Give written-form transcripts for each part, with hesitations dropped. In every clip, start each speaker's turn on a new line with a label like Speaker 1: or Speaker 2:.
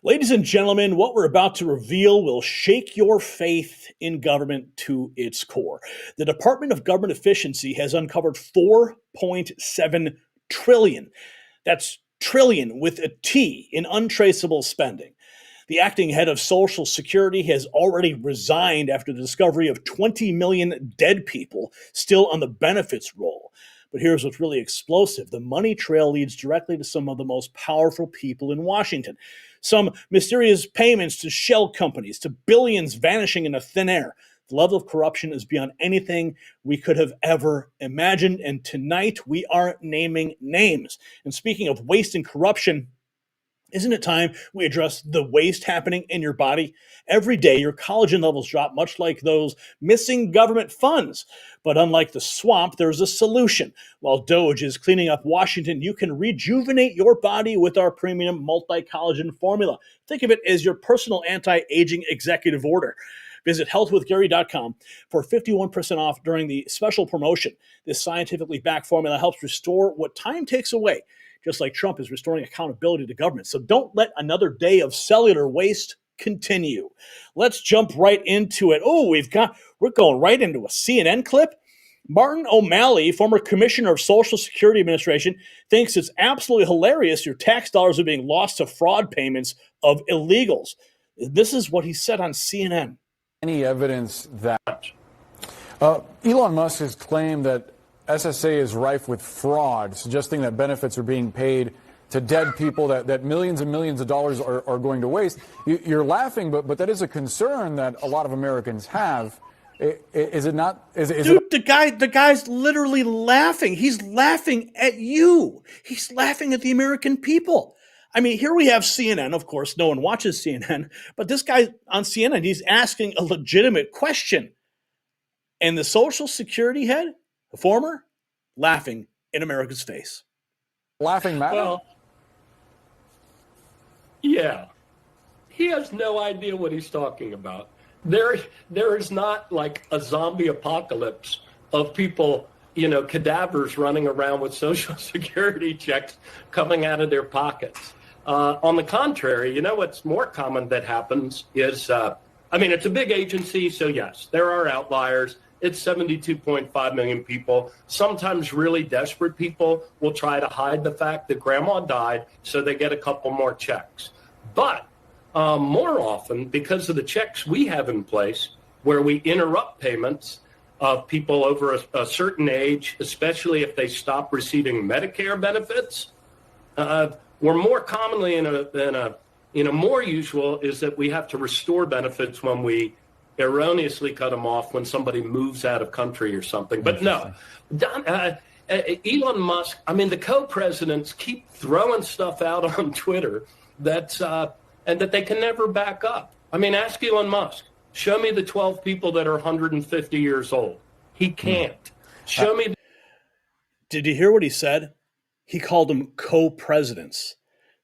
Speaker 1: Ladies and gentlemen, what we're about to reveal will shake your faith in government to its core. The Department of Government Efficiency has uncovered 4.7 trillion. That's trillion with a T in untraceable spending. The acting head of Social Security has already resigned after the discovery of 20 million dead people still on the benefits roll. But here's what's really explosive. The money trail leads directly to some of the most powerful people in Washington. Some mysterious payments to shell companies, to billions vanishing into thin air. The level of corruption is beyond anything we could have ever imagined. And tonight we are naming names. And speaking of waste and corruption, isn't it time we address the waste happening in your body? Every day, your collagen levels drop, much like those missing government funds. But unlike the swamp, there's a solution. While DOGE is cleaning up Washington, you can rejuvenate your body with our premium multi-collagen formula. Think of it as your personal anti-aging executive order. Visit healthwithgary.com for 51% off during the special promotion. This scientifically backed formula helps restore what time takes away, just like Trump is restoring accountability to government. So don't let another day of cellular waste continue. Let's jump right into it. Oh, we're going right into a CNN clip. Martin O'Malley, former commissioner of Social Security Administration, thinks it's absolutely hilarious your tax dollars are being lost to fraud payments of illegals. This is what he said on CNN.
Speaker 2: Any evidence that Elon Musk has claimed that SSA is rife with fraud, suggesting that benefits are being paid to dead people, that millions and millions of dollars are going to waste. You're laughing, but that is a concern that a lot of Americans have. Is it not?
Speaker 1: Dude, the guy's literally laughing. He's laughing at you. He's laughing at the American people. I mean, here we have CNN. Of course, no one watches CNN, but this guy on CNN, he's asking a legitimate question. And the Social Security head, the former, laughing in America's face.
Speaker 2: Laughing matter?
Speaker 3: Well, yeah. He has no idea what he's talking about. There is not like a zombie apocalypse of people, cadavers running around with Social Security checks coming out of their pockets. On the contrary, what's more common that happens is, it's a big agency, so yes, there are outliers. It's 72.5 million people. Sometimes really desperate people will try to hide the fact that grandma died so they get a couple more checks. But more often, because of the checks we have in place, where we interrupt payments of people over a certain age, especially if they stop receiving Medicare benefits, we're more commonly more usual is that we have to restore benefits when we erroneously cut them off when somebody moves out of country or something. But no, Elon Musk, the co-presidents keep throwing stuff out on Twitter and that they can never back up. Ask Elon Musk. Show me the 12 people that are 150 years old. He can't. Show me.
Speaker 1: Did you hear what he said? He called them co-presidents.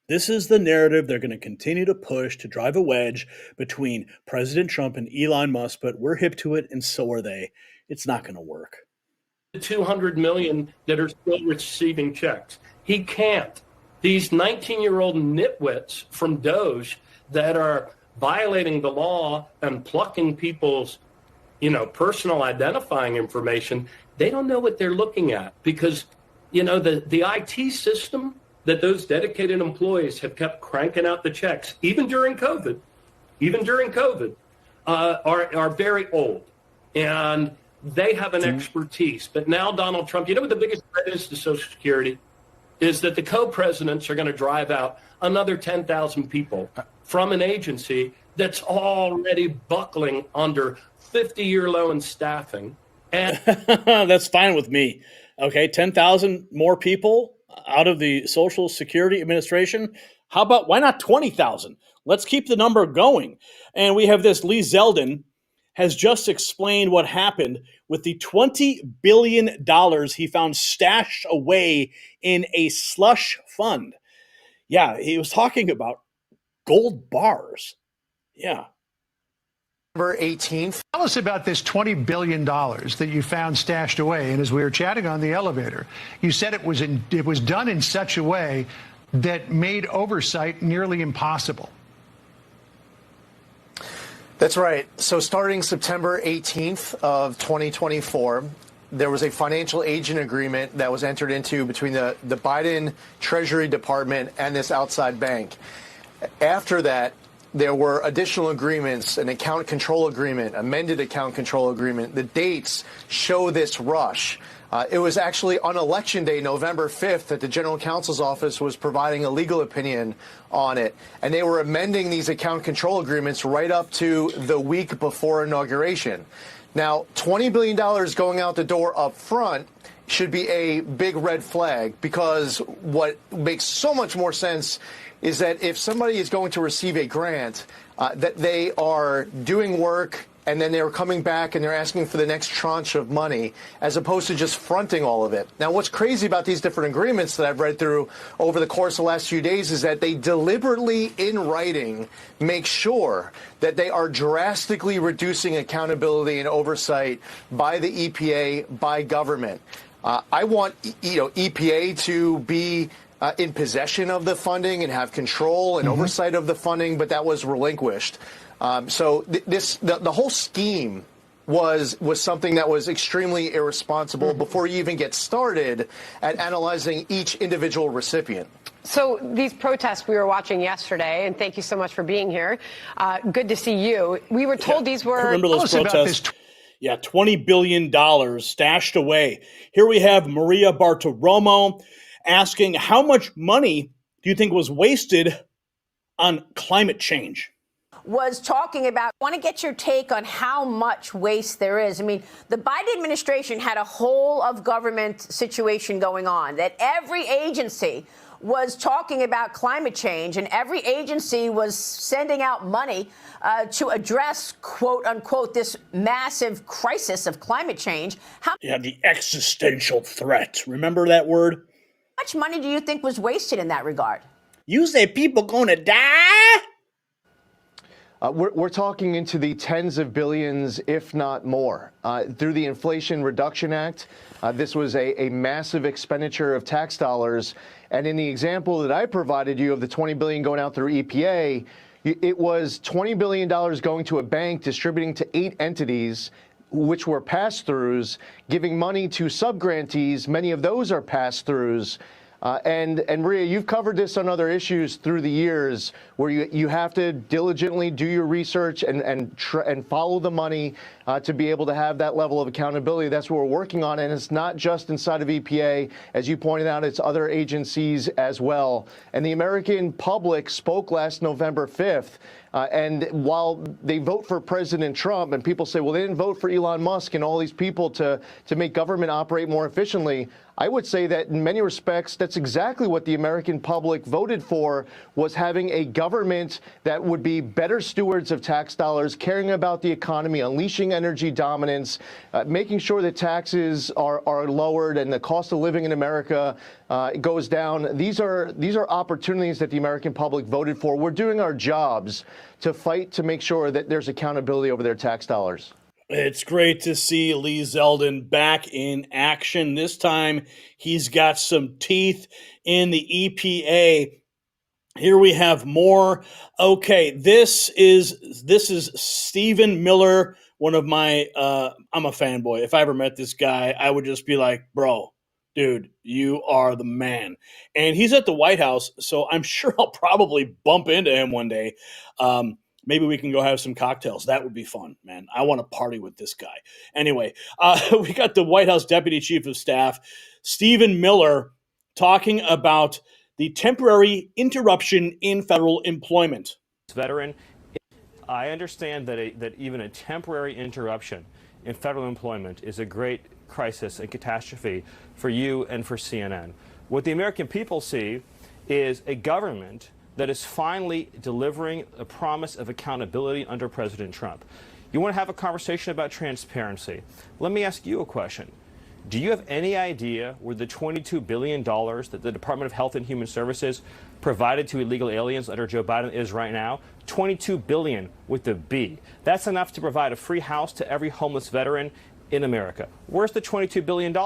Speaker 1: This is the narrative they're going to continue to push to drive a wedge between President Trump and Elon Musk, but we're hip to it, and so are they. It's not going to work.
Speaker 3: The 200 million that are still receiving checks. He can't. These 19-year-old nitwits from DOGE that are violating the law and plucking people's, personal identifying information, they don't know what they're looking at because, the IT system that those dedicated employees have kept cranking out the checks, even during COVID, are very old. And they have an expertise. But now Donald Trump, what the biggest threat is to Social Security? Is that the co-presidents are going to drive out another 10,000 people from an agency that's already buckling under 50-year low in staffing. And
Speaker 1: that's fine with me. Okay, 10,000 more people out of the Social Security Administration. How about, why not 20,000? Let's keep the number going. And we have this, Lee Zeldin has just explained what happened with the $20 billion he found stashed away in a slush fund. Yeah, he was talking about gold bars. Yeah.
Speaker 4: Number 18.
Speaker 5: Tell us about this $20 billion that you found stashed away. And as we were chatting on the elevator, you said it was done in such a way that made oversight nearly impossible.
Speaker 4: That's right. So starting September 18th of 2024, there was a financial agent agreement that was entered into between the Biden Treasury Department and this outside bank. After that, there were additional agreements, an account control agreement, amended account control agreement. The dates show this rush. It was actually on Election Day, November 5th, that the General Counsel's office was providing a legal opinion on it. And they were amending these account control agreements right up to the week before inauguration. Now, $20 billion going out the door up front should be a big red flag, because what makes so much more sense is that if somebody is going to receive a grant, that they are doing work and then they're coming back and they're asking for the next tranche of money, as opposed to just fronting all of it. Now, what's crazy about these different agreements that I've read through over the course of the last few days is that they deliberately, in writing, make sure that they are drastically reducing accountability and oversight by the EPA, by government. I want, EPA to be in possession of the funding and have control and oversight of the funding, but that was relinquished. So the whole scheme was something that was extremely irresponsible before you even get started at analyzing each individual recipient.
Speaker 6: So these protests we were watching yesterday, and thank you so much for being here. Good to see you. We were told these were...
Speaker 1: Remember those protests? Yeah, $20 billion stashed away. Here we have Maria Bartiromo asking, how much money do you think was wasted on climate change?
Speaker 7: Was talking about, I want to get your take on how much waste there is. I mean, the Biden administration had a whole of government situation going on, that every agency was talking about climate change, and every agency was sending out money to address, quote unquote, this massive crisis of climate change.
Speaker 1: The existential threat. Remember that word?
Speaker 7: How much money do you think was wasted in that regard?
Speaker 1: You say people gonna die?
Speaker 4: We're talking into the tens of billions, if not more. Through the Inflation Reduction Act, this was a massive expenditure of tax dollars. And in the example that I provided you of the $20 billion going out through EPA, it was $20 billion going to a bank distributing to 8 entities, which were pass-throughs, giving money to subgrantees. Many of those are pass-throughs. And Maria, you've covered this on other issues through the years, where you have to diligently do your research and follow the money to be able to have that level of accountability. That's what we're working on, and it's not just inside of EPA, as you pointed out. It's other agencies as well. And the American public spoke last November 5th. And while they vote for President Trump, and people say, well, they didn't vote for Elon Musk and all these people to make government operate more efficiently, I would say that in many respects, that's exactly what the American public voted for, was having a government that would be better stewards of tax dollars, caring about the economy, unleashing energy dominance, making sure that taxes are lowered and the cost of living in America goes down. These are opportunities that the American public voted for. We're doing our jobs to fight to make sure that there's accountability over their tax dollars.
Speaker 1: It's great to see Lee Zeldin back in action. This time, he's got some teeth in the EPA. Here we have more. Okay, this is Stephen Miller, one of my, I'm a fanboy. If I ever met this guy, I would just be like, bro, dude, you are the man. And he's at the White House, so I'm sure I'll probably bump into him one day. Maybe we can go have some cocktails. That would be fun, man. I want to party with this guy. Anyway, we got the White House Deputy Chief of Staff, Stephen Miller, talking about the temporary interruption in federal employment.
Speaker 8: Veteran, I understand that even a temporary interruption in federal employment is a great crisis and catastrophe for you and for CNN. What the American people see is a government that is finally delivering a promise of accountability under President Trump. You want to have a conversation about transparency? Let me ask you a question. Do you have any idea where the $22 billion that the Department of Health and Human Services provided to illegal aliens under Joe Biden is right now? $22 billion with a B. That's enough to provide a free house to every homeless veteran in America. Where's the $22 billion?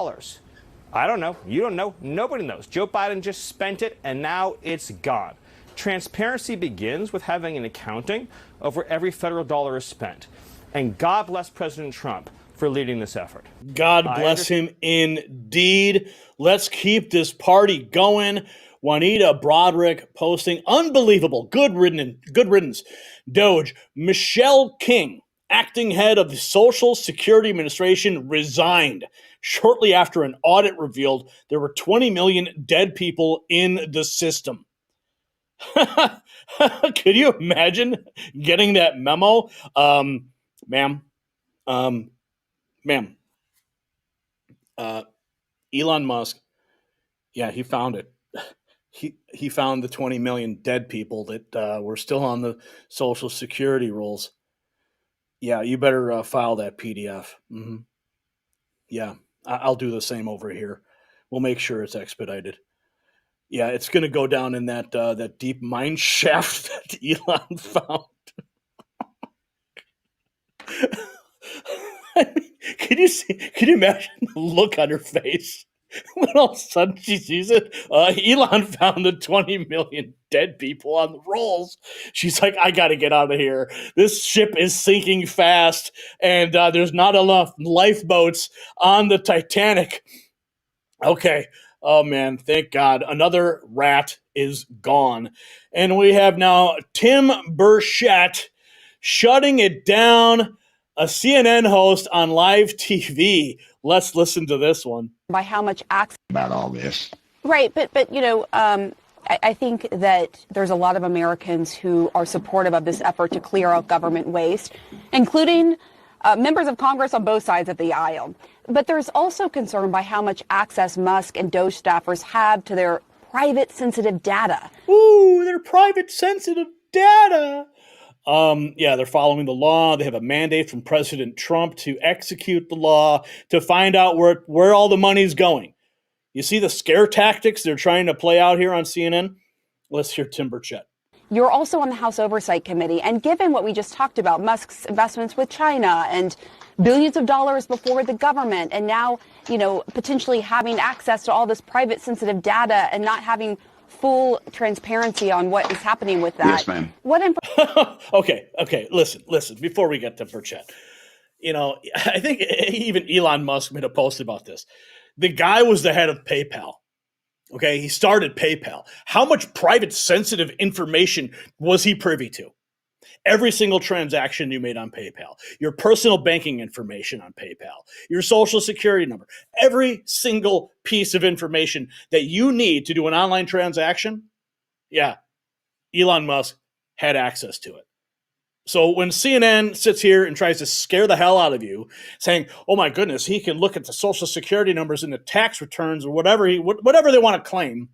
Speaker 8: I don't know. You don't know. Nobody knows. Joe Biden just spent it, and now it's gone. Transparency begins with having an accounting of where every federal dollar is spent. And God bless President Trump for leading this effort.
Speaker 1: God bless him indeed. Let's keep this party going. Juanita Broderick posting unbelievable. Good riddance. DOGE. Michelle King, acting head of the Social Security Administration, resigned shortly after an audit revealed there were 20 million dead people in the system. Could you imagine getting that memo? Ma'am, Elon Musk, yeah, he found it. He found the 20 million dead people that were still on the Social Security rolls. Yeah, you better file that PDF. Mm-hmm. Yeah, I'll do the same over here. We'll make sure it's expedited. Yeah, it's going to go down in that deep mine shaft that Elon found. Can you imagine the look on her face when all of a sudden she sees it? Elon found the 20 million dead people on the rolls. She's like, I got to get out of here. This ship is sinking fast, and there's not enough lifeboats on the Titanic. Okay. Oh, man, thank God. Another rat is gone. And we have now Tim Burchett shutting it down, a CNN host on live TV. Let's listen to this one.
Speaker 9: By how much access
Speaker 10: about all this.
Speaker 9: Right. But you know, I think that there's a lot of Americans who are supportive of this effort to clear out government waste, including members of Congress on both sides of the aisle. But there's also concern by how much access Musk and DOGE staffers have to their private sensitive data.
Speaker 1: Ooh, their private sensitive data. Yeah, they're following the law. They have a mandate from President Trump to execute the law, to find out where all the money's going. You see the scare tactics they're trying to play out here on CNN? Let's hear Tim Burchett.
Speaker 9: You're also on the House Oversight Committee, and given what we just talked about, Musk's investments with China and billions of dollars before the government, and now, you know, potentially having access to all this private sensitive data and not having full transparency on what is happening with that.
Speaker 10: Yes, ma'am.
Speaker 1: Okay. Listen. Before we get to Burchett, you know, I think even Elon Musk made a post about this. The guy was the head of PayPal. Okay, he started PayPal. How much private sensitive information was he privy to? Every single transaction you made on PayPal, your personal banking information on PayPal, your social security number, every single piece of information that you need to do an online transaction, yeah, Elon Musk had access to it. So when CNN sits here and tries to scare the hell out of you, saying, oh my goodness, he can look at the social security numbers and the tax returns or whatever they want to claim,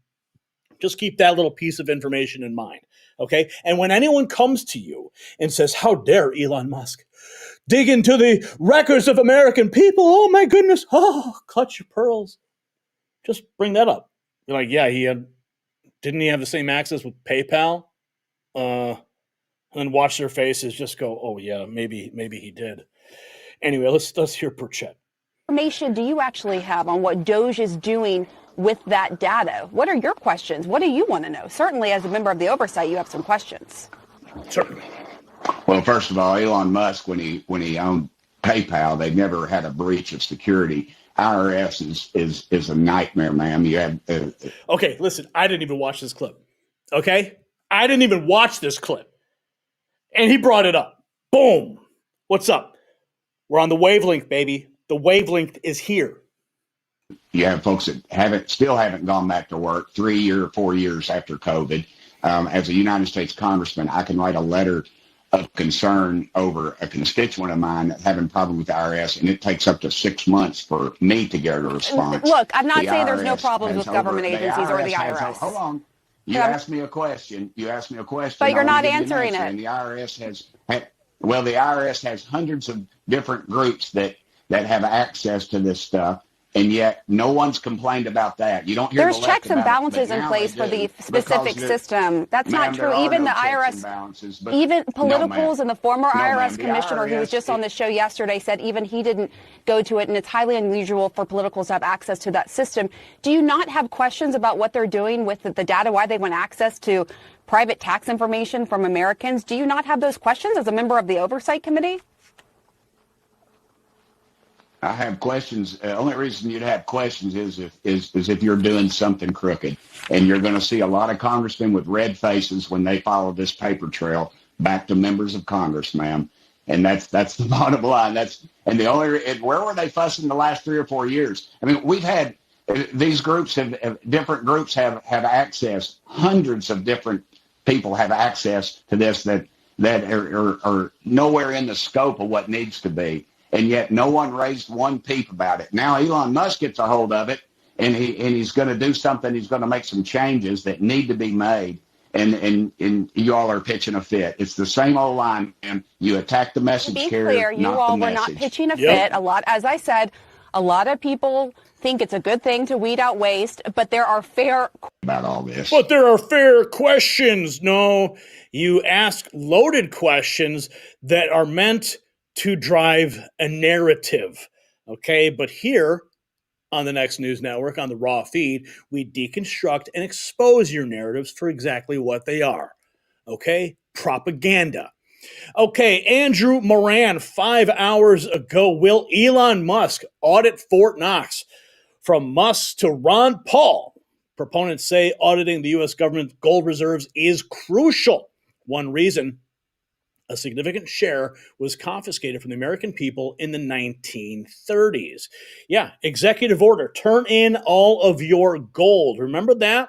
Speaker 1: just keep that little piece of information in mind. Okay. And when anyone comes to you and says, how dare Elon Musk dig into the records of American people? Oh my goodness. Oh, clutch your pearls. Just bring that up. You're like, yeah, didn't he have the same access with PayPal? And watch their faces just go, oh yeah, maybe he did. Anyway, let's hear Burchett.
Speaker 9: Information do you actually have on what DOGE is doing with that data? What are your questions? What do you want to know? Certainly, as a member of the oversight, you have some questions.
Speaker 1: Certainly.
Speaker 10: Well, first of all, Elon Musk, when he owned PayPal, they never had a breach of security. IRS is a nightmare, ma'am. You have
Speaker 1: okay. Listen, I didn't even watch this clip. Okay, I didn't even watch this clip, and he brought it up. Boom. What's up? We're on the wavelength, baby. The wavelength is here.
Speaker 10: You have folks that still haven't gone back to work 3 or 4 years after COVID. As a United States congressman, I can write a letter of concern over a constituent of mine having a problem with the IRS, and it takes up to 6 months for me to get a response.
Speaker 9: Look, I'm not saying there's no problems with government agencies or the IRS.
Speaker 10: Hold on. You asked me a question.
Speaker 9: But you're not answering it.
Speaker 10: And the IRS the IRS has hundreds of different groups that have access to this stuff. And yet no one's complained about that. You don't hear
Speaker 9: There's
Speaker 10: the left
Speaker 9: checks and
Speaker 10: about it,
Speaker 9: balances
Speaker 10: but
Speaker 9: in
Speaker 10: now
Speaker 9: place
Speaker 10: they
Speaker 9: for the
Speaker 10: do,
Speaker 9: specific
Speaker 10: because
Speaker 9: system. That's
Speaker 10: ma'am,
Speaker 9: not
Speaker 10: there
Speaker 9: true.
Speaker 10: are
Speaker 9: Even
Speaker 10: no
Speaker 9: the
Speaker 10: checks
Speaker 9: IRS,
Speaker 10: and balances, but
Speaker 9: even
Speaker 10: no,
Speaker 9: politicals
Speaker 10: ma'am.
Speaker 9: and the former
Speaker 10: No, ma'am.
Speaker 9: IRS
Speaker 10: The
Speaker 9: commissioner who was
Speaker 10: IRS
Speaker 9: just on the show yesterday said even he didn't go to it, and it's highly unusual for politicals to have access to that system. Do you not have questions about what they're doing with the data, why they want access to private tax information from Americans? Do you not have those questions as a member of the Oversight Committee?
Speaker 10: I have questions. The only reason you'd have questions is if you're doing something crooked. And you're going to see a lot of congressmen with red faces when they follow this paper trail back to members of Congress, ma'am. And that's the bottom line. And where were they fussing the last 3 or 4 years? I mean, we've had these groups different groups have access. Hundreds of different people have access to this that are nowhere in the scope of what needs to be. And yet no one raised one peep about it. Now Elon Musk gets a hold of it, and he's going to do something. He's going to make some changes that need to be made. And you all are pitching a fit. It's the same old line, and you attack the message carrier,
Speaker 9: Be clear, you all were not pitching a fit. As I said, a lot of people think it's a good thing to weed out waste, but there are fair
Speaker 10: about all this.
Speaker 1: But there are fair questions. No, you ask loaded questions that are meant to drive a narrative. Okay, but here on the Next News Network, on the Raw feed, we deconstruct and expose your narratives for exactly what they are. Okay, propaganda. Okay, Andrew Moran, 5 hours ago, will Elon Musk audit Fort Knox? From Musk to Ron Paul, proponents say auditing the U.S. government gold reserves is crucial. One reason: a significant share was confiscated from the American people in the 1930s. Yeah, executive order, turn in all of your gold. Remember that?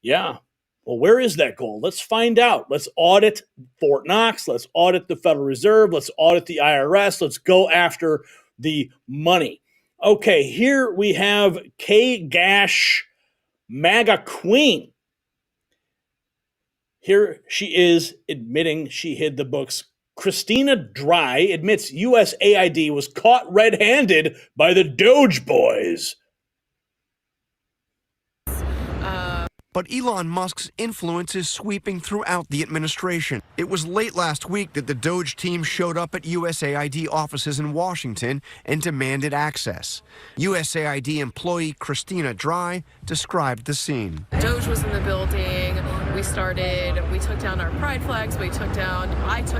Speaker 1: Yeah. Well, where is that gold? Let's find out. Let's audit Fort Knox. Let's audit the Federal Reserve. Let's audit the IRS. Let's go after the money. Okay, here we have K-Gash MAGA Queen. Here she is admitting she hid the books. Christina Dry admits USAID was caught red-handed by the DOGE boys.
Speaker 11: But Elon Musk's influence is sweeping throughout the administration. It was late last week that the DOGE team showed up at USAID offices in Washington and demanded access. USAID employee Christina Dry described the scene.
Speaker 12: DOGE was in the building. We took down our pride flags. I took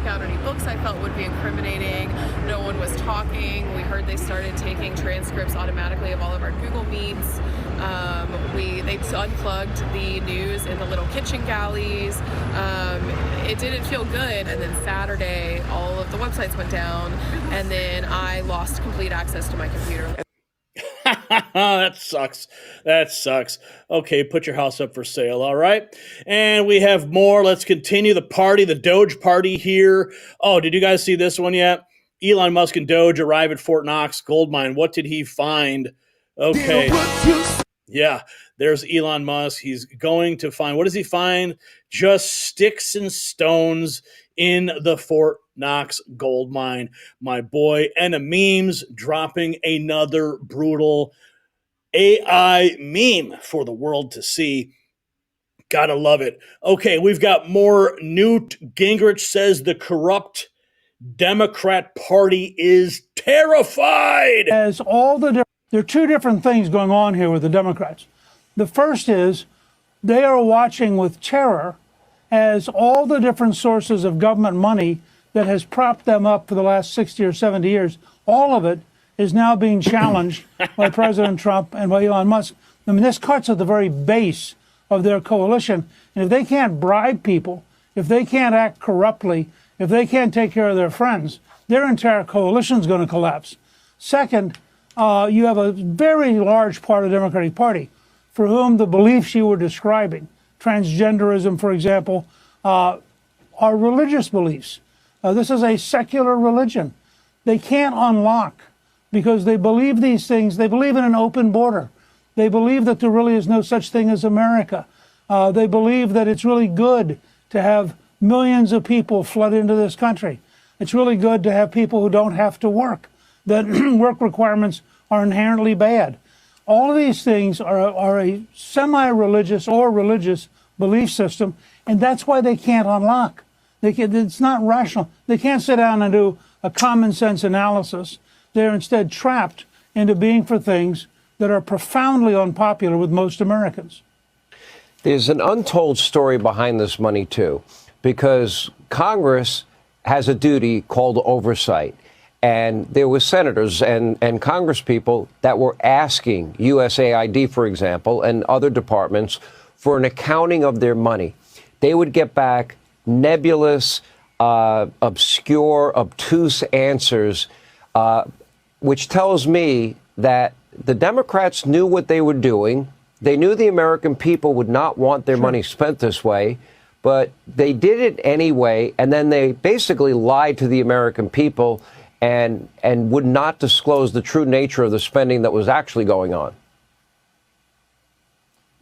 Speaker 12: out any books I felt would be incriminating. No one was talking. We heard they started taking transcripts automatically of all of our Google Meets. They unplugged the news in the little kitchen galleys. It didn't feel good. And then Saturday, all of the websites went down, and then I lost complete access to my computer.
Speaker 1: That sucks. Okay, put your house up for sale, all right? And we have more. Let's continue the party, the Doge party here. Oh, did you guys see this one yet? Elon Musk and Doge arrive at Fort Knox gold mine. What did he find? Okay. Yeah, there's Elon Musk. He's going to find, what does he find? Just sticks and stones in the Fort Knox gold mine. My boy, and a memes dropping another brutal AI meme for the world to see. Gotta love it. Okay, we've got more. Newt Gingrich says the corrupt Democrat Party is terrified.
Speaker 13: As there are two different things going on here with the Democrats. The first is they are watching with terror as all the different sources of government money that has propped them up for the last 60 or 70 years, all of it is now being challenged by President Trump and by Elon Musk. I mean, this cuts at the very base of their coalition. And if they can't bribe people, if they can't act corruptly, if they can't take care of their friends, their entire coalition is going to collapse. Second, you have a very large part of the Democratic Party for whom the beliefs you were describing, transgenderism, for example, are religious beliefs. This is a secular religion. They can't unlock because they believe these things. They believe in an open border. They believe that there really is no such thing as America. They believe that it's really good to have millions of people flood into this country. It's really good to have people who don't have to work, that work requirements are inherently bad. All of these things are a semi-religious or religious belief system, and that's why they can't unlock. It's not rational. They can't sit down and do a common sense analysis. They're instead trapped into being for things that are profoundly unpopular with most Americans.
Speaker 14: There's an untold story behind this money, too, because Congress has a duty called oversight. And there were senators and congresspeople that were asking USAID, for example, and other departments for an accounting of their money. They would get back nebulous, obscure, obtuse answers, which tells me that the Democrats knew what they were doing. They knew the American people would not want their money spent this way, but they did it anyway, and then they basically lied to the American people and would not disclose the true nature of the spending that was actually going on.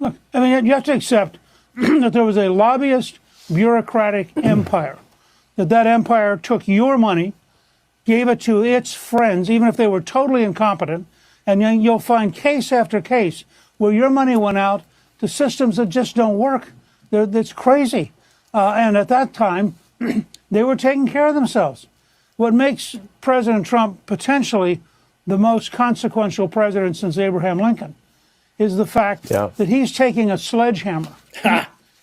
Speaker 13: Look, I mean, you have to accept that there was a lobbyist bureaucratic empire, that empire took your money, gave it to its friends, even if they were totally incompetent, and then you'll find case after case where your money went out to systems that just don't work. That's crazy. And at that time, they were taking care of themselves. What makes President Trump potentially the most consequential president since Abraham Lincoln is the fact that he's taking a sledgehammer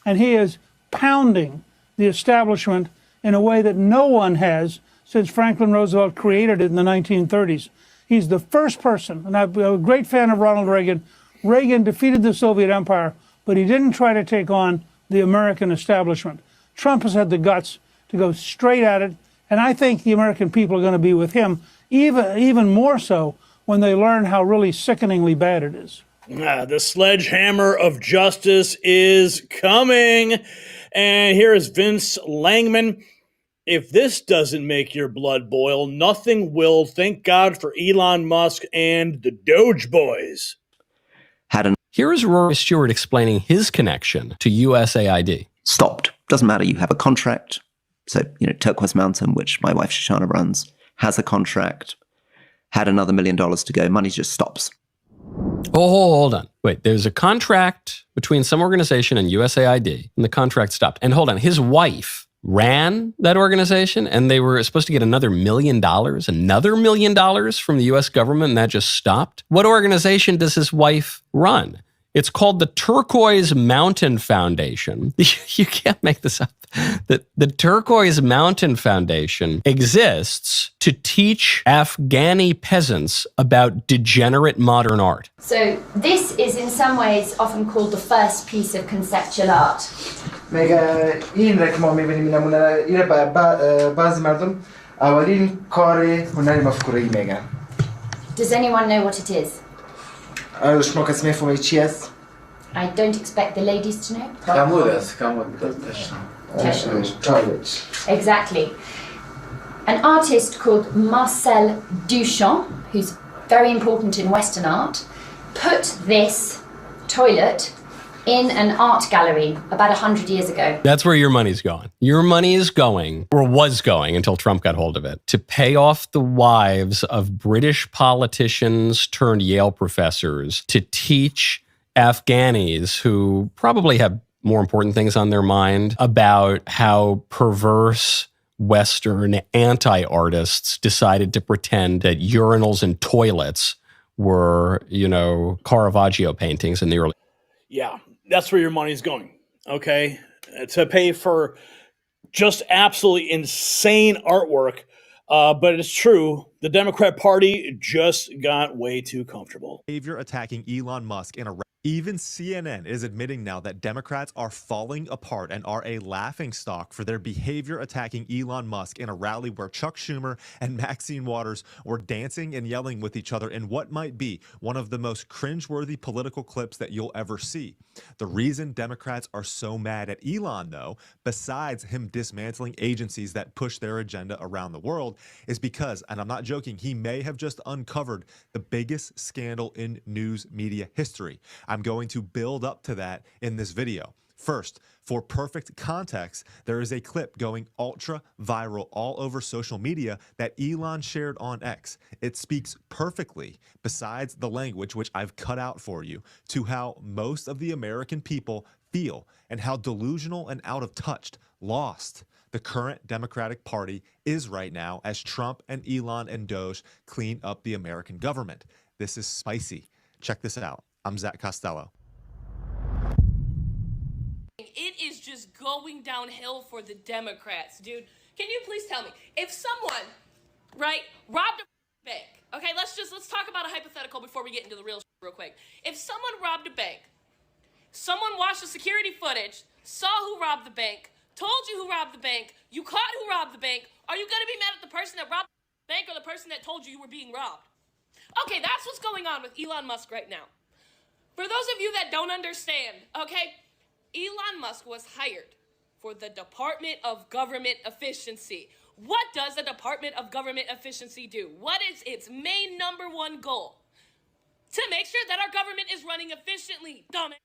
Speaker 13: and he is pounding the establishment in a way that no one has since Franklin Roosevelt created it in the 1930s. He's the first person, and I'm a great fan of Ronald Reagan. Reagan defeated the Soviet Empire, but he didn't try to take on the American establishment. Trump has had the guts to go straight at it, and I think the American people are going to be with him, even more so when they learn how really sickeningly bad it is.
Speaker 1: The sledgehammer of justice is coming. And here is Vince Langman. If this doesn't make your blood boil, nothing will. Thank God for Elon Musk and the DOGE boys.
Speaker 15: Here is Rory Stewart explaining his connection to USAID.
Speaker 16: Stopped. Doesn't matter. You have a contract. So, Turquoise Mountain, which my wife Shoshana runs, has a contract, had another $1 million to go. Money just stops.
Speaker 15: Oh, hold on. Wait, there's a contract between some organization and USAID, and the contract stopped. And hold on, his wife ran that organization, and they were supposed to get another $1 million from the U.S. government, and that just stopped? What organization does his wife run? It's called the Turquoise Mountain Foundation. You can't make this up. The Turquoise Mountain Foundation exists to teach Afghani peasants about degenerate modern art.
Speaker 17: So this is in some ways often called the first piece of conceptual art. Does anyone know what it is? I don't expect the ladies to know. Exactly. An artist called Marcel Duchamp, who's very important in Western art, put this toilet in an art gallery about 100 years ago.
Speaker 15: That's where your money's going. Your money is going, or was going until Trump got hold of it, to pay off the wives of British politicians turned Yale professors to teach Afghanis who probably have more important things on their mind about how perverse Western anti-artists decided to pretend that urinals and toilets were, Caravaggio paintings in the early...
Speaker 1: Yeah, that's where your money's going, okay? To pay for just absolutely insane artwork. But it's true, the Democrat Party just got way too comfortable.
Speaker 18: Behavior attacking Elon Musk in a... Even CNN is admitting now that Democrats are falling apart and are a laughingstock for their behavior attacking Elon Musk in a rally where Chuck Schumer and Maxine Waters were dancing and yelling with each other in what might be one of the most cringeworthy political clips that you'll ever see. The reason Democrats are so mad at Elon, though, besides him dismantling agencies that push their agenda around the world, is because, and I'm not joking, he may have just uncovered the biggest scandal in news media history. I'm going to build up to that in this video. First, for perfect context, there is a clip going ultra viral all over social media that Elon shared on X. It speaks perfectly, besides the language which I've cut out for you, to how most of the American people feel and how delusional and out of touch, lost the current Democratic Party is right now as Trump and Elon and DOGE clean up the American government. This is spicy. Check this out. I'm Zach Costello.
Speaker 19: It is just going downhill for the Democrats, dude. Can you please tell me, if someone, right, robbed a bank, okay, let's talk about a hypothetical before we get into the real real quick. If someone robbed a bank, someone watched the security footage, saw who robbed the bank, told you who robbed the bank, you caught who robbed the bank, are you gonna be mad at the person that robbed the bank or the person that told you you were being robbed? Okay, that's what's going on with Elon Musk right now. For those of you that don't understand, okay, Elon Musk was hired for the Department of Government Efficiency. What does the Department of Government Efficiency do? What is its main number one goal? To make sure that our government is running efficiently, dumbass.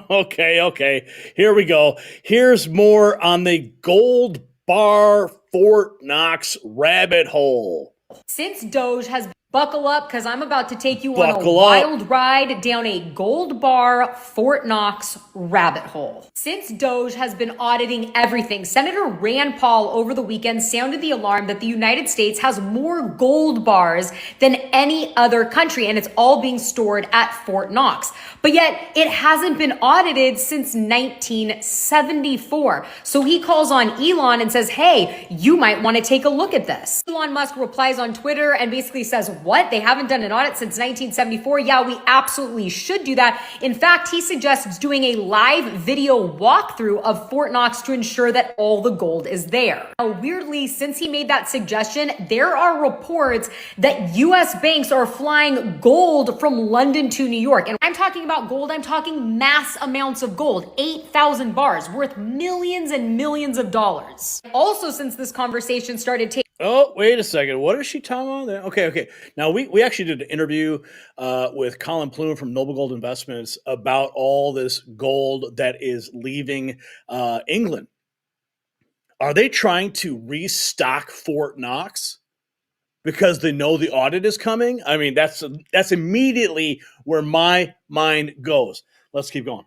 Speaker 1: Okay. Here we go. Here's more on the gold bar Fort Knox rabbit hole.
Speaker 20: Since DOGE has buckle up, because I'm about to take you on a wild ride down a gold bar Fort Knox rabbit hole. Since DOGE has been auditing everything, Senator Rand Paul over the weekend sounded the alarm that the United States has more gold bars than any other country, and it's all being stored at Fort Knox. But yet, it hasn't been audited since 1974. So he calls on Elon and says, hey, you might want to take a look at this. Elon Musk replies on Twitter and basically says, what? They haven't done an audit since 1974? Yeah, we absolutely should do that. In fact, he suggests doing a live video walkthrough of Fort Knox to ensure that all the gold is there. Now, weirdly, since he made that suggestion, there are reports that U.S. banks are flying gold from London to New York. And when I'm talking about gold, I'm talking mass amounts of gold, 8,000 bars worth millions and millions of dollars. Also, since this conversation started taking
Speaker 1: Oh, wait a second. What is she talking about there? Okay. Now, we actually did an interview with Colin Plume from Noble Gold Investments about all this gold that is leaving England. Are they trying to restock Fort Knox because they know the audit is coming? I mean, that's immediately where my mind goes. Let's keep going.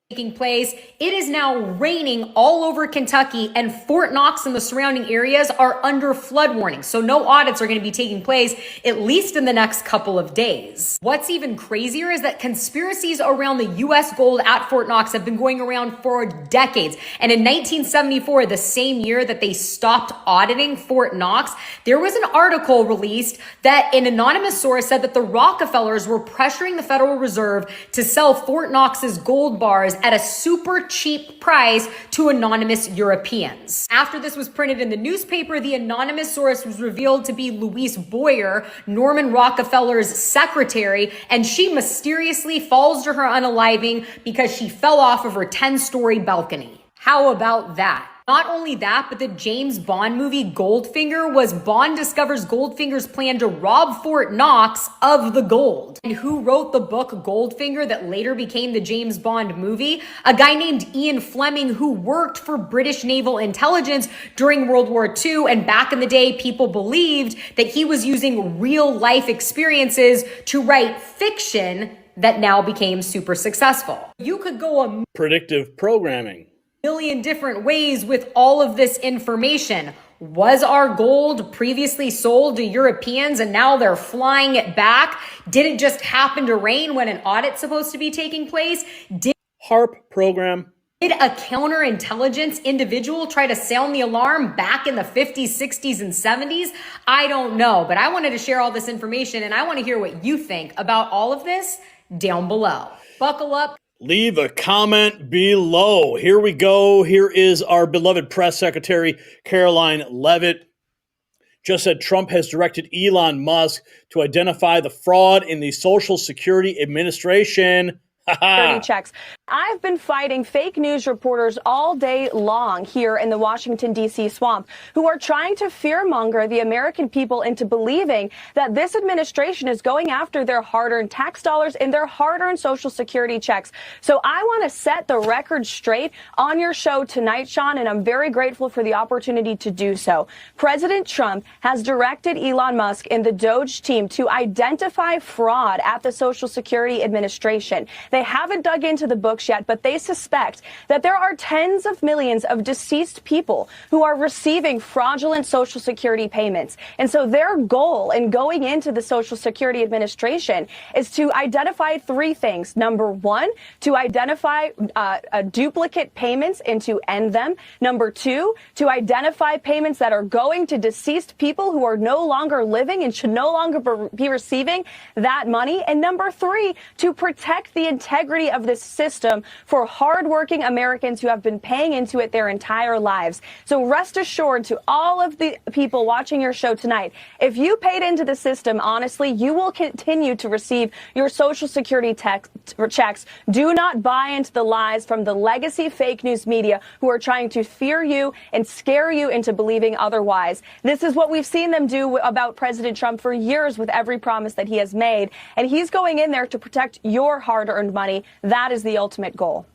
Speaker 20: Taking place. It is now raining all over Kentucky, and Fort Knox and the surrounding areas are under flood warning. So no audits are going to be taking place, at least in the next couple of days. What's even crazier is that conspiracies around the U.S. gold at Fort Knox have been going around for decades. And in 1974, the same year that they stopped auditing Fort Knox, there was an article released that an anonymous source said that the Rockefellers were pressuring the Federal Reserve to sell Fort Knox's gold bars at a super cheap price to anonymous Europeans. After this was printed in the newspaper, the anonymous source was revealed to be Louise Boyer, Norman Rockefeller's secretary, and she mysteriously falls to her unaliving because she fell off of her 10-story balcony. How about that? Not only that, but the James Bond movie Goldfinger was Bond discovers Goldfinger's plan to rob Fort Knox of the gold. And who wrote the book Goldfinger that later became the James Bond movie? A guy named Ian Fleming, who worked for British naval intelligence during World War II. And back in the day, people believed that he was using real life experiences to write fiction that now became super successful. You could go a
Speaker 1: predictive programming.
Speaker 20: Million different ways with all of this information. Was our gold previously sold to Europeans and now they're flying it back? Did it just happen to rain when an audit's supposed to be taking place? Did
Speaker 1: HARP program.
Speaker 20: Did a counterintelligence individual try to sound the alarm back in the 50s, 60s, and 70s? I don't know, but I wanted to share all this information and I want to hear what you think about all of this down below. Buckle up.
Speaker 1: Leave a comment below. Here we go. Here is our beloved press secretary, Caroline Leavitt. Just said Trump has directed Elon Musk to identify the fraud in the Social Security Administration.
Speaker 21: Security checks.
Speaker 9: I've been fighting fake news reporters all day long here in the Washington, D.C. swamp who are trying to fearmonger the American people into believing that this administration is going after their hard-earned tax dollars and their hard-earned Social Security checks. So I want to set the record straight on your show tonight, Sean, and I'm very grateful for the opportunity to do so. President Trump has directed Elon Musk and the DOGE team to identify fraud at the Social Security Administration. They haven't dug into the books yet, but they suspect that there are tens of millions of deceased people who are receiving fraudulent Social Security payments. And so their goal in going into the Social Security Administration is to identify three things. Number one, to identify duplicate payments and to end them. Number two, to identify payments that are going to deceased people who are no longer living and should no longer be receiving that money. And number three, to protect the integrity of this system for hardworking Americans who have been paying into it their entire lives. So rest assured to all of the people watching your show tonight, if you paid into the system, honestly, you will continue to receive your Social Security checks. Do not buy into the lies from the legacy fake news media who are trying to fear you and scare you into believing otherwise. This is what we've seen them do about President Trump for years with every promise that he has made. And he's going in there to protect your hard-earned money. That is the ultimate goal.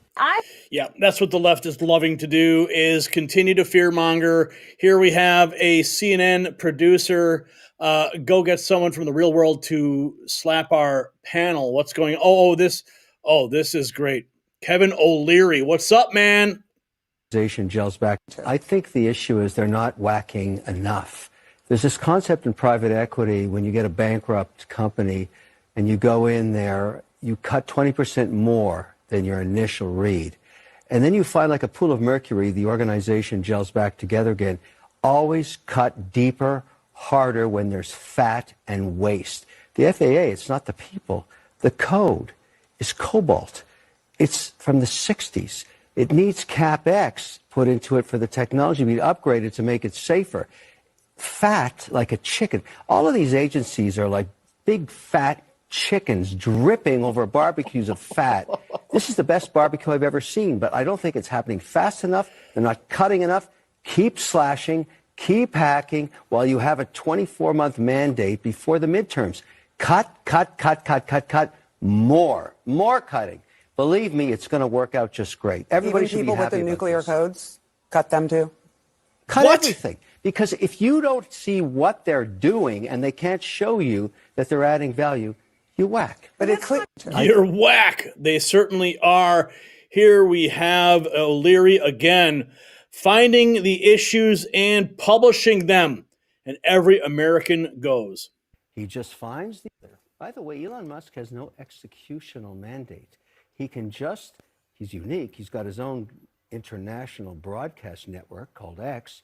Speaker 1: Yeah, that's what the left is loving to do, is continue to fearmonger. Here we have a CNN producer go get someone from the real world to slap our panel. What's going on? This is great. Kevin O'Leary, what's up, man?
Speaker 21: Gels back. I think the issue is they're not whacking enough. There's this concept in private equity when you get a bankrupt company and you go in there, you cut 20% more than your initial read. And then you find, like a pool of mercury, the organization gels back together again. Always cut deeper, harder when there's fat and waste. The FAA, it's not the people. The code is cobalt. It's from the 60s. It needs CapEx put into it for the technology to be upgraded to make it safer. Fat like a chicken. All of these agencies are like big fat chickens dripping over barbecues of fat. This is the best barbecue I've ever seen, but I don't think it's happening fast enough. They're not cutting enough. Keep slashing, keep hacking while you have a 24-month mandate before the midterms. Cut. More cutting. Believe me, it's going to work out just great. Everybody should be happy.
Speaker 22: Even people with the nuclear codes, cut them too?
Speaker 21: Cut everything. Because if you don't see what they're doing and they can't show you that they're adding value, you whack.
Speaker 22: But it's clear.
Speaker 1: You're whack. They certainly are. Here we have O'Leary again, finding the issues and publishing them. And every American goes.
Speaker 21: He just finds the... By the way, Elon Musk has no executional mandate. He can just... He's unique. He's got his own international broadcast network called X.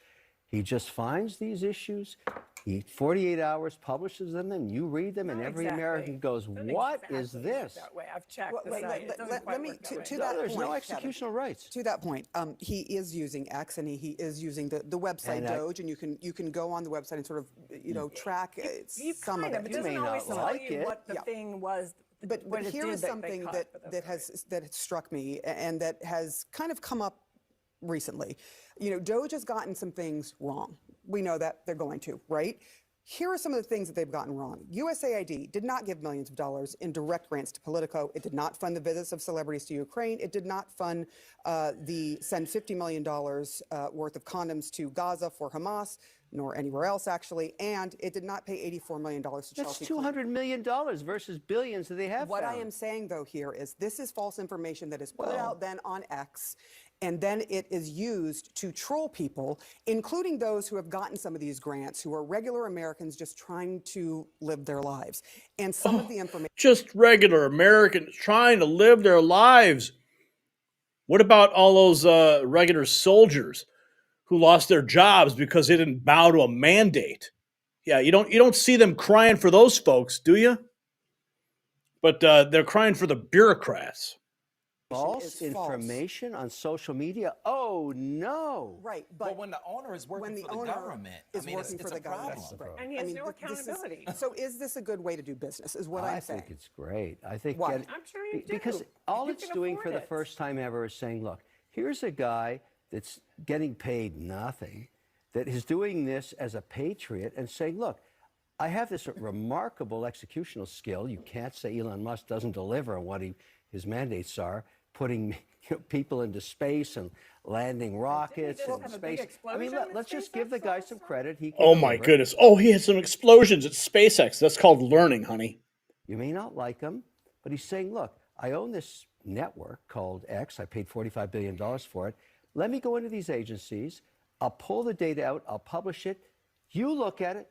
Speaker 21: He just finds these issues. He 48 hours publishes them, and you read them, and every American goes, "What is this?"
Speaker 22: That way. I've checked the site. Let me to that
Speaker 21: No, there's
Speaker 22: point,
Speaker 21: no executional rights.
Speaker 22: To that point, he is using X, and he is using the website DOGE, and you can go on the website and sort of track some of it. It doesn't always tell you what the thing was. But here is something that has struck me and that has kind of come up recently. DOGE has gotten some things wrong. We know that they're going to, right? Here are some of the things that they've gotten wrong. USAID did not give millions of dollars in direct grants to Politico. It did not fund the visits of celebrities to Ukraine. It did not fund send $50 million worth of condoms to Gaza for Hamas, nor anywhere else, actually. And it did not pay $84 million to Chelsea.
Speaker 21: That's $200 million versus billions that they have
Speaker 22: What
Speaker 21: found.
Speaker 22: I am saying, though, here is this is false information that is put out then on X, and then it is used to troll people, including those who have gotten some of these grants, who are regular Americans just trying to live their lives. And some of the information...
Speaker 1: Just regular Americans trying to live their lives. What about all those regular soldiers who lost their jobs because they didn't bow to a mandate? Yeah, you don't see them crying for those folks, do you? But they're crying for the bureaucrats.
Speaker 21: false information on social media? Oh, no.
Speaker 22: Right, but
Speaker 2: when the owner is working for the government,
Speaker 22: it's a problem.
Speaker 2: Right.
Speaker 22: And he has no accountability. So is this a good way to do business, is what I'm saying?
Speaker 21: I think it's great. I think
Speaker 22: Why?
Speaker 21: I'm
Speaker 22: sure you do.
Speaker 21: Because all it's doing for the first time ever is saying, look, here's a guy that's getting paid nothing, that is doing this as a patriot and saying, look, I have this remarkable executional skill. You can't say Elon Musk doesn't deliver on what his mandates are, putting people into space and landing rockets in space. I mean, let's just give the guy some credit. He can
Speaker 1: oh my goodness. Oh, he had some explosions at SpaceX. That's called learning, honey.
Speaker 21: You may not like him, but he's saying, look, I own this network called X. I paid $45 billion for it. Let me go into these agencies. I'll pull the data out. I'll publish it. You look at it.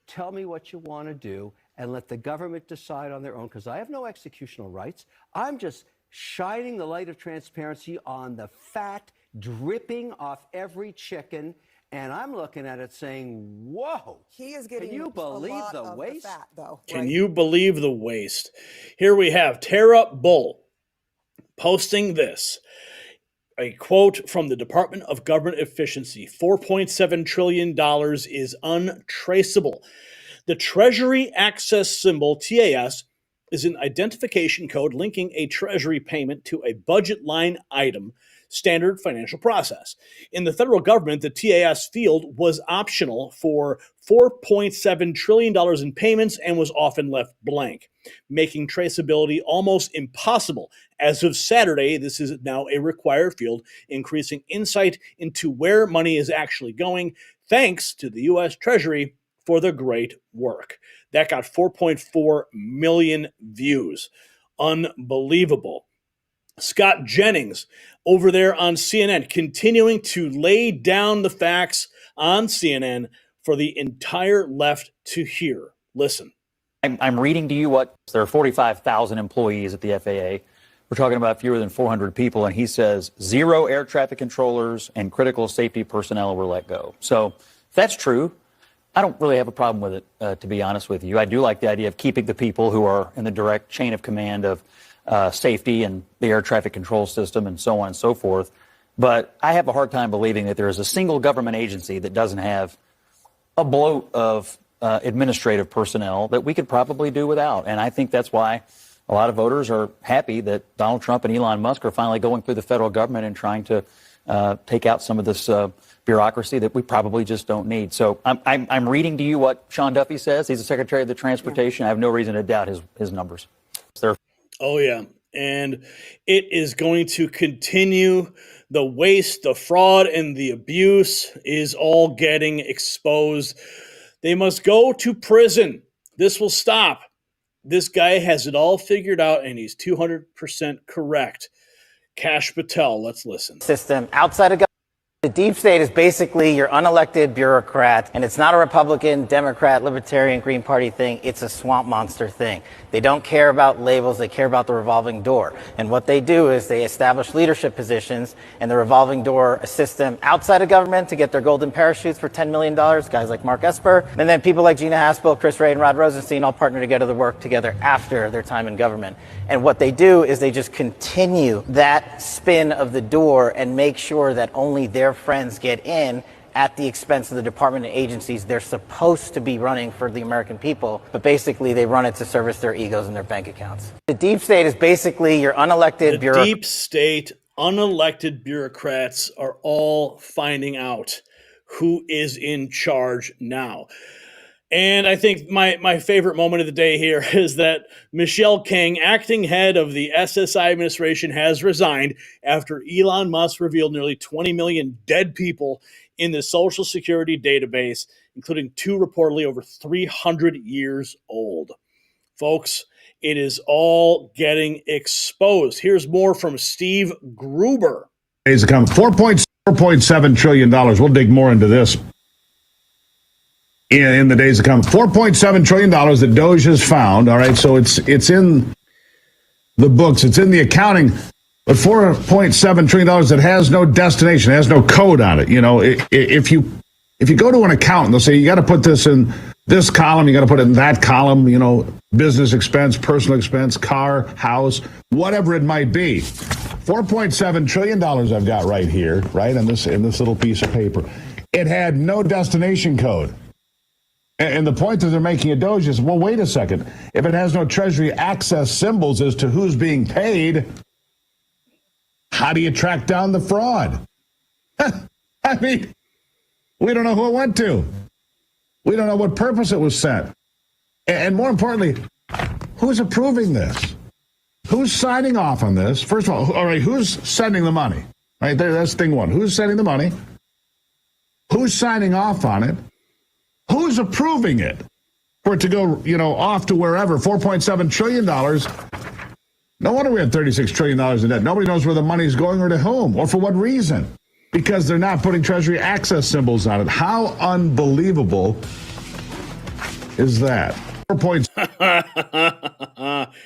Speaker 21: Tell me what you want to do and let the government decide on their own, because I have no executional rights. I'm just shining the light of transparency on the fat dripping off every chicken, and I'm looking at it saying, whoa.
Speaker 22: He is getting
Speaker 21: Can you believe
Speaker 22: a lot
Speaker 21: the
Speaker 22: of
Speaker 21: waste?
Speaker 22: The fat, though.
Speaker 1: Can you believe the waste? Here we have Tara Bull posting this. A quote from the Department of Government Efficiency, $4.7 trillion is untraceable. The Treasury Access Symbol, TAS, is an identification code linking a Treasury payment to a budget line item, standard financial process. In the federal government, the TAS field was optional for $4.7 trillion in payments and was often left blank, making traceability almost impossible. As of Saturday, this is now a required field, increasing insight into where money is actually going, thanks to the U.S. Treasury for the great work. That got 4.4 million views. Unbelievable. Scott Jennings over there on CNN, continuing to lay down the facts on CNN for the entire left to hear. Listen.
Speaker 3: I'm reading to you what there are 45,000 employees at the FAA. We're talking about fewer than 400 people, and he says 0 air traffic controllers and critical safety personnel were let go. So if that's true, I don't really have a problem with it, to be honest with you. I do like the idea of keeping the people who are in the direct chain of command of safety and the air traffic control system and so on and so forth. But I have a hard time believing that there is a single government agency that doesn't have a bloat of administrative personnel that we could probably do without. And I think that's why a lot of voters are happy that Donald Trump and Elon Musk are finally going through the federal government and trying to take out some of this bureaucaucy that we probably just don't need. So I'm reading to you what Sean Duffy says. He's the Secretary of the Transportation. I have no reason to doubt his numbers.
Speaker 1: Oh, yeah. And it is going to continue. The waste, the fraud, and the abuse is all getting exposed. They must go to prison. This will stop. This guy has it all figured out, and he's 200% correct. Kash Patel, let's listen.
Speaker 23: System outside of government. The deep state is basically your unelected bureaucrat, and it's not a Republican, Democrat, Libertarian, Green Party thing. It's a swamp monster thing. They don't care about labels. They care about the revolving door. And what they do is they establish leadership positions, and the revolving door assists them outside of government to get their golden parachutes for $10 million, guys like Mark Esper. And then people like Gina Haspel, Chris Wray, and Rod Rosenstein all partner together to work together after their time in government. And what they do is they just continue that spin of the door and make sure that only their friends get in at the expense of the department and agencies they're supposed to be running for the American people, but basically they run it to service their egos and their bank accounts. The deep state is basically your unelected bureaucrat.
Speaker 1: Deep state, unelected bureaucrats are all finding out who is in charge now. And I think my favorite moment of the day here is that Michelle King, acting head of the SSA administration, has resigned after Elon Musk revealed nearly 20 million dead people in the Social Security database, including 2 reportedly over 300 years old. Folks, it is all getting exposed. Here's more from Steve Gruber.
Speaker 24: Days to come, $4.7 trillion. We'll dig more into this in the days to come. $4.7 trillion that DOGE has found. All right, so it's in the books, it's in the accounting, but $4.7 trillion that has no destination, has no code on it. You know, if you go to an accountant, they'll say you got to put this in this column, you got to put it in that column. You know, business expense, personal expense, car, house, whatever it might be. $4.7 trillion I've got right here, right, in this little piece of paper. It had no destination code. And the point that they're making at DOGE is, well, wait a second. If it has no Treasury access symbols as to who's being paid, how do you track down the fraud? I mean, we don't know who it went to. We don't know what purpose it was sent. And more importantly, who's approving this? Who's signing off on this? First of all right, who's sending the money? Right there, that's thing one. Who's sending the money? Who's signing off on it? Who's approving it for it to go, off to wherever? $4.7 trillion. No wonder we have $36 trillion in debt. Nobody knows where the money's going or to whom or for what reason. Because they're not putting Treasury access symbols on it. How unbelievable is that? 4 points.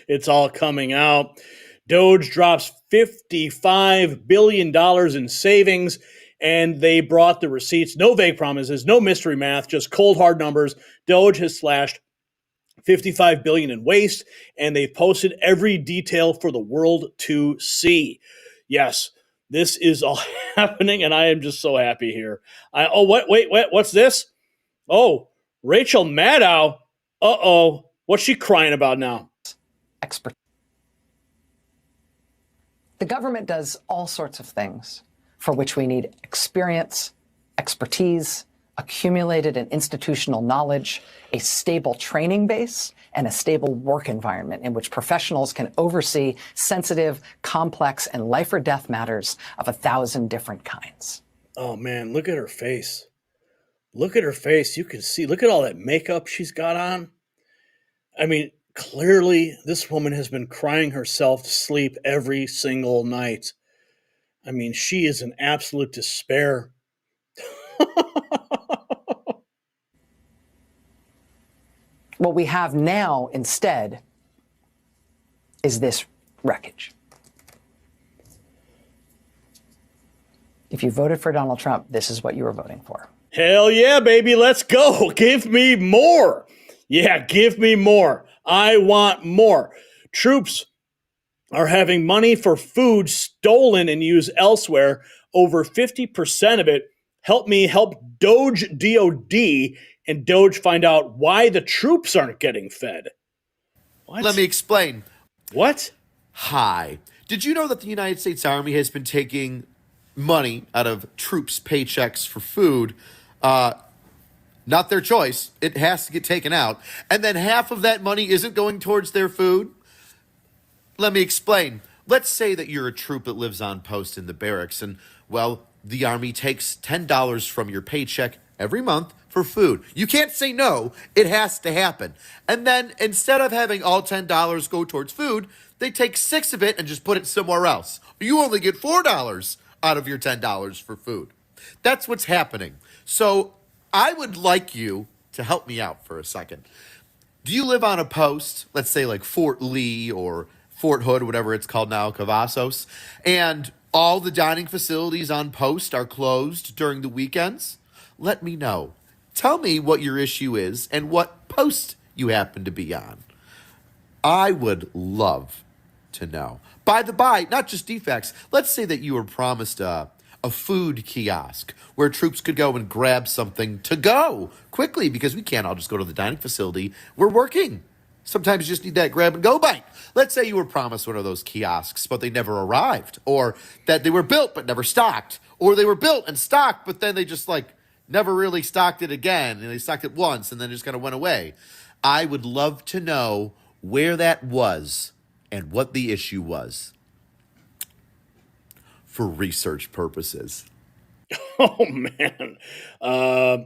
Speaker 1: It's all coming out. DOGE drops $55 billion in savings, and they brought the receipts. No vague promises, no mystery math, just cold hard numbers. DOGE has slashed $55 billion in waste, and they've posted every detail for the world to see. Yes, this is all happening, and I am just so happy here. Wait, what's this? Oh, Rachel Maddow. Uh-oh. What's she crying about now?
Speaker 4: Expert. The government does all sorts of things for which we need experience, expertise, accumulated and institutional knowledge, a stable training base, and a stable work environment in which professionals can oversee sensitive, complex, and life or death matters of 1,000 different kinds.
Speaker 1: Oh, man, look at her face. Look at her face. You can see, look at all that makeup she's got on. I mean, clearly this woman has been crying herself to sleep every single night. I mean, she is in absolute despair.
Speaker 4: What we have now instead is this wreckage. If you voted for Donald Trump, this is what you were voting for.
Speaker 1: Hell yeah, baby. Let's go. Give me more. Yeah, give me more. I want more. Troops are having money for food stolen and used elsewhere. Over 50% of it. Help me help DOGE DOD and DOGE find out why the troops aren't getting fed. What?
Speaker 5: Let me explain.
Speaker 1: What?
Speaker 5: Hi. Did you know that the United States Army has been taking money out of troops' paychecks for food? Not their choice. It has to get taken out. And then half of that money isn't going towards their food? Let me explain. Let's say that you're a troop that lives on post in the barracks and, well, the Army takes $10 from your paycheck every month for food. You can't say no. It has to happen. And then instead of having all $10 go towards food, they take $6 of it and just put it somewhere else. You only get $4 out of your $10 for food. That's what's happening. So I would like you to help me out for a second. Do you live on a post, let's say like Fort Lee or Fort Hood, whatever it's called now, Cavazos, and all the dining facilities on post are closed during the weekends? Let me know. Tell me what your issue is and what post you happen to be on. I would love to know. By the by, not just defects, let's say that you were promised a food kiosk where troops could go and grab something to go quickly because we can't all just go to the dining facility. We're working. Sometimes you just need that grab and go bite. Let's say you were promised one of those kiosks, but they never arrived, or that they were built but never stocked, or they were built and stocked, but then they just never really stocked it again, and they stocked it once and then it just kind of went away. I would love to know where that was and what the issue was for research purposes.
Speaker 1: Oh, man.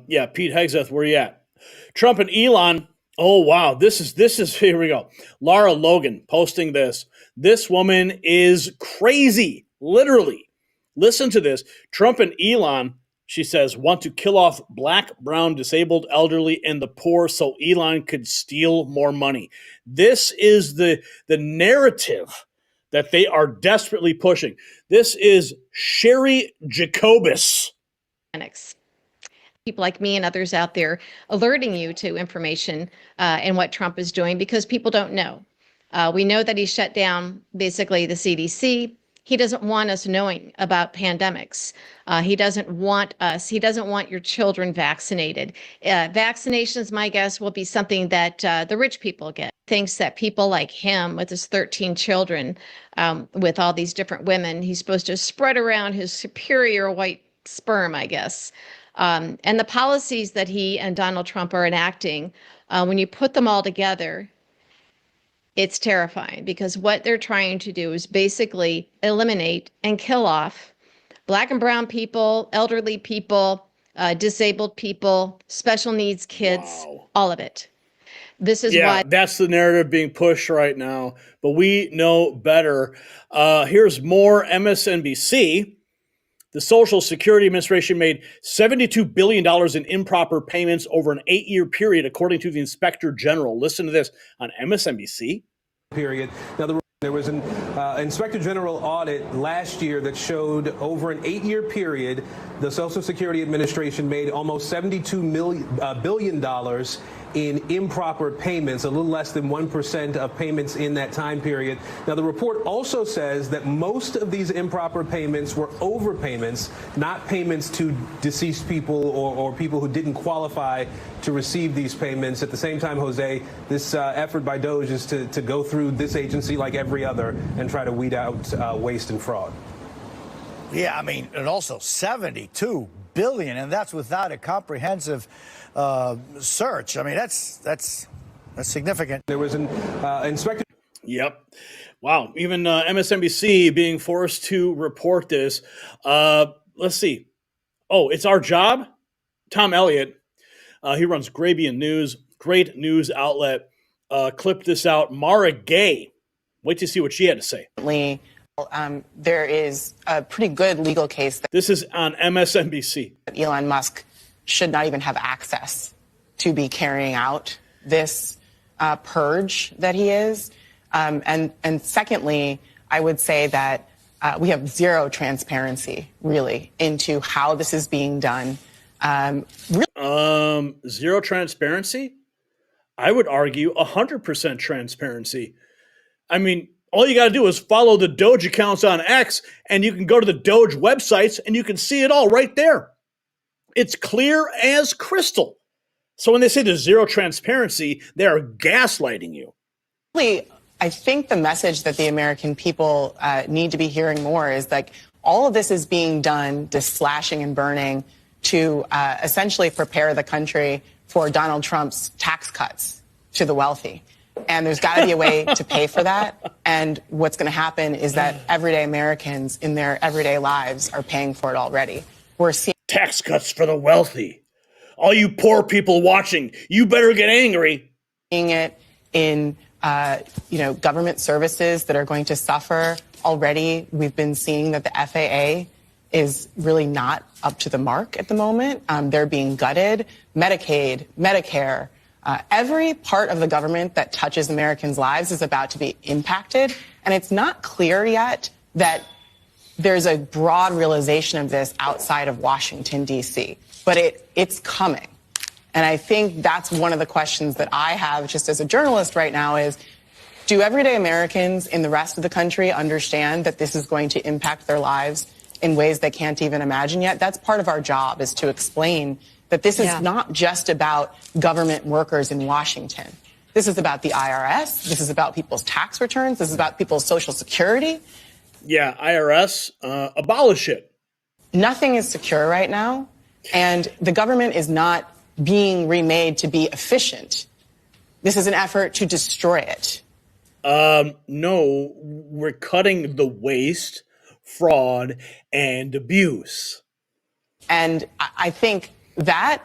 Speaker 1: Yeah, Pete Hegseth, where you at? Trump and Elon. Oh, wow. This is, here we go. Lara Logan posting this. This woman is crazy, literally. Listen to this. Trump and Elon, she says, want to kill off black, brown, disabled, elderly, and the poor so Elon could steal more money. This is the narrative that they are desperately pushing. This is Sherry Jacobus.
Speaker 6: People like me and others out there alerting you to information and what Trump is doing because people don't know. We know that he shut down basically the CDC. He doesn't want us knowing about pandemics. He doesn't want your children vaccinated. Vaccinations, my guess, will be something that the rich people get. Thinks that people like him with his 13 children, with all these different women, he's supposed to spread around his superior white sperm, I guess. And the policies that he and Donald Trump are enacting, when you put them all together, it's terrifying, because what they're trying to do is basically eliminate and kill off Black and brown people, elderly people, disabled people, special needs kids, all of it. This is why
Speaker 1: that's the narrative being pushed right now, but we know better. Here's more MSNBC. The Social Security Administration made $72 billion in improper payments over an 8-year period, according to the Inspector General. Listen to this on MSNBC.
Speaker 7: Period. Now, there was an Inspector General audit last year that showed over an 8-year period, the Social Security Administration made almost $72 billion in improper payments, a little less than 1% of payments in that time period. Now, the report also says that most of these improper payments were overpayments, not payments to deceased people or people who didn't qualify to receive these payments. At the same time, Jose, this effort by DOGE is to go through this agency like every other and try to weed out waste and fraud.
Speaker 8: Yeah, I mean, and also $72 billion, and that's without a comprehensive search. I mean, that's significant.
Speaker 7: There was an inspector.
Speaker 1: Yep. Wow. Even MSNBC being forced to report this. Let's see. Oh, it's our job. Tom Elliott. He runs Grabian News. Great news outlet. Clipped this out. Mara Gay. Wait to see what she had to say.
Speaker 10: There is a pretty good legal case that
Speaker 1: this is on MSNBC.
Speaker 10: Elon Musk should not even have access to be carrying out this purge that he is. And secondly, I would say that we have zero transparency, really, into how this is being done.
Speaker 1: Zero transparency? I would argue 100% transparency. I mean, all you got to do is follow the DOGE accounts on X, and you can go to the DOGE websites, and you can see it all right there. It's clear as crystal. So when they say there's zero transparency, they are gaslighting you.
Speaker 10: Really, I think the message that the American people need to be hearing more is like all of this is being done, this slashing and burning, to essentially prepare the country for Donald Trump's tax cuts to the wealthy. And there's got to be a way to pay for that. And what's going to happen is that everyday Americans in their everyday lives are paying for it already. We're seeing
Speaker 1: tax cuts for the wealthy. All you poor people watching, you better get angry.
Speaker 10: Seeing it in government services that are going to suffer already. We've been seeing that the FAA is really not up to the mark at the moment. They're being gutted. Medicaid, Medicare. Every part of the government that touches Americans' lives is about to be impacted. And it's not clear yet that there's a broad realization of this outside of Washington, D.C. But it's coming. And I think that's one of the questions that I have just as a journalist right now is, do everyday Americans in the rest of the country understand that this is going to impact their lives in ways they can't even imagine yet? That's part of our job, is to explain that this is not just about government workers in Washington. This is about the IRS. This is about people's tax returns. This is about people's Social Security.
Speaker 1: Yeah, IRS, abolish it.
Speaker 10: Nothing is secure right now, and the government is not being remade to be efficient. This is an effort to destroy it.
Speaker 1: No, we're cutting the waste, fraud, and abuse.
Speaker 10: And I think that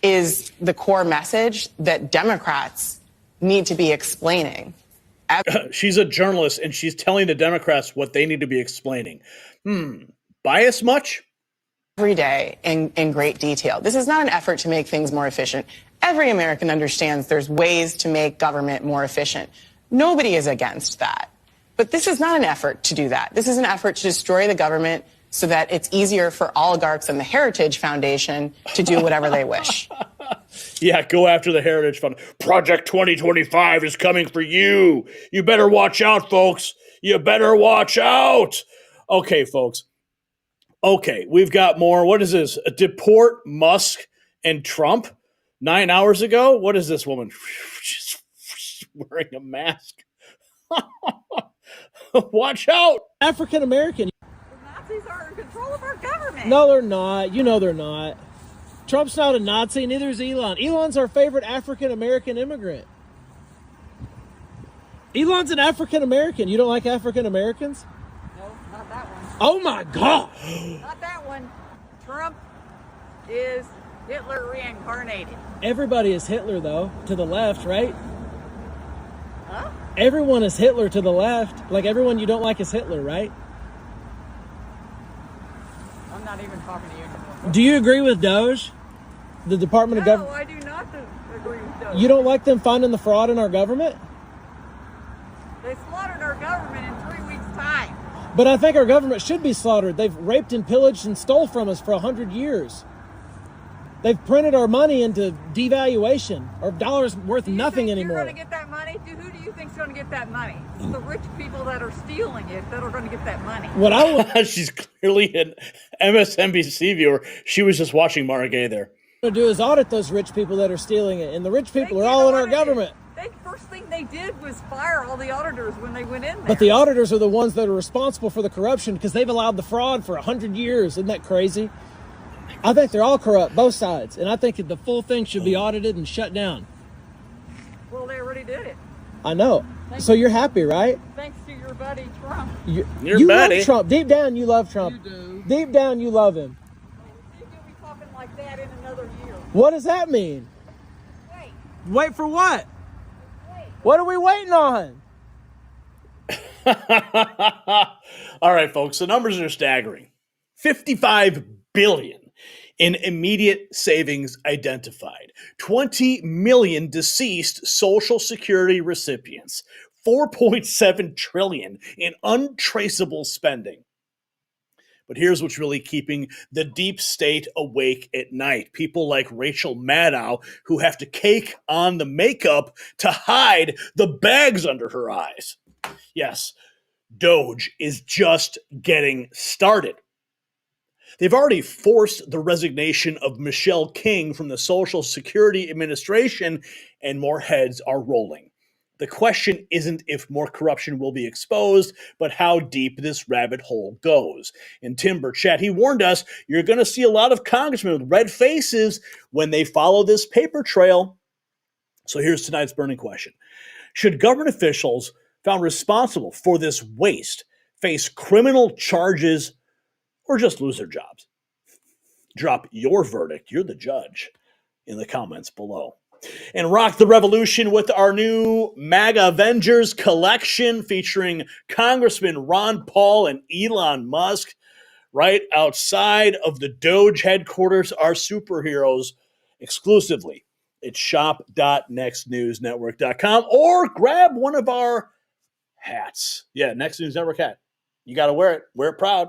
Speaker 10: is the core message that Democrats need to be explaining.
Speaker 1: She's a journalist, and she's telling the Democrats what they need to be explaining. Bias much?
Speaker 10: Every day in great detail. This is not an effort to make things more efficient. Every American understands there's ways to make government more efficient. Nobody is against that. But this is not an effort to do that. This is an effort to destroy the government so that it's easier for oligarchs and the Heritage Foundation to do whatever they wish.
Speaker 1: Yeah, go after the Heritage Fund. Project 2025 is coming for you. You better watch out, folks. You better watch out. Okay, folks. Okay, we've got more. What is this? Deport Musk and Trump 9 hours ago? What is this woman? She's wearing a mask. Watch out.
Speaker 11: African American.
Speaker 12: The Nazis are in control of our government.
Speaker 11: No, they're not. You know they're not. Trump's not a Nazi, neither is Elon. Elon's our favorite African American immigrant. Elon's an African American. You don't like African Americans?
Speaker 12: No, not that one.
Speaker 11: Oh my God.
Speaker 12: Not that one. Trump is Hitler reincarnated.
Speaker 11: Everybody is Hitler, though, to the left, right?
Speaker 12: Huh?
Speaker 11: Everyone is Hitler to the left. Like everyone you don't like is Hitler, right?
Speaker 12: I'm not even talking to you anymore.
Speaker 11: Do you agree with DOGE? The Department of Government?
Speaker 12: No, I do not agree with DOGE.
Speaker 11: You don't like them finding the fraud in our government?
Speaker 12: They slaughtered our government in 3 weeks' time.
Speaker 11: But I think our government should be slaughtered. They've raped and pillaged and stole from us for 100 years. They've printed our money into devaluation. Our dollar's worth nothing anymore.
Speaker 12: You're going to get that money? Who do you think's going to get that money? It's the rich people that are stealing it that are going to get that money.
Speaker 1: What I want, she's clearly an MSNBC viewer. She was just watching Mara Gay there.
Speaker 11: What to do is audit those rich people that are stealing it, and the rich people are all in our government.
Speaker 12: First thing they did was fire all the auditors when they went in there.
Speaker 11: But the auditors are the ones that are responsible for the corruption because they've allowed the fraud for 100 years. Isn't that crazy? I think they're all corrupt, both sides, and I think the full thing should be audited and shut down.
Speaker 12: Well, they already did it.
Speaker 11: I know. So you're happy, right?
Speaker 12: Thanks to your buddy Trump.
Speaker 11: You
Speaker 1: buddy.
Speaker 11: love Trump. Deep down, you love Trump.
Speaker 12: You do.
Speaker 11: Deep down, you love him.
Speaker 12: I think you'll be talking like that in another year.
Speaker 11: What does that mean?
Speaker 12: Wait.
Speaker 11: Wait for what? What are we waiting on?
Speaker 1: All right, folks, the numbers are staggering. $55 billion in immediate savings identified. 20 million deceased Social Security recipients. 4.7 trillion in untraceable spending. But here's what's really keeping the deep state awake at night. People like Rachel Maddow who have to cake on the makeup to hide the bags under her eyes. Yes, DOGE is just getting started. They've already forced the resignation of Michelle King from the Social Security Administration, and more heads are rolling. The question isn't if more corruption will be exposed, but how deep this rabbit hole goes. In Timber Chat, he warned us, you're going to see a lot of congressmen with red faces when they follow this paper trail. So here's tonight's burning question. Should government officials found responsible for this waste face criminal charges or just lose their jobs? Drop your verdict, you're the judge, in the comments below. And rock the revolution with our new MAGA Avengers collection featuring Congressman Ron Paul and Elon Musk. Right outside of the DOGE headquarters, our superheroes exclusively at shop.nextnewsnetwork.com, or grab one of our hats. Yeah, Next News Network hat. You got to wear it. Wear it proud.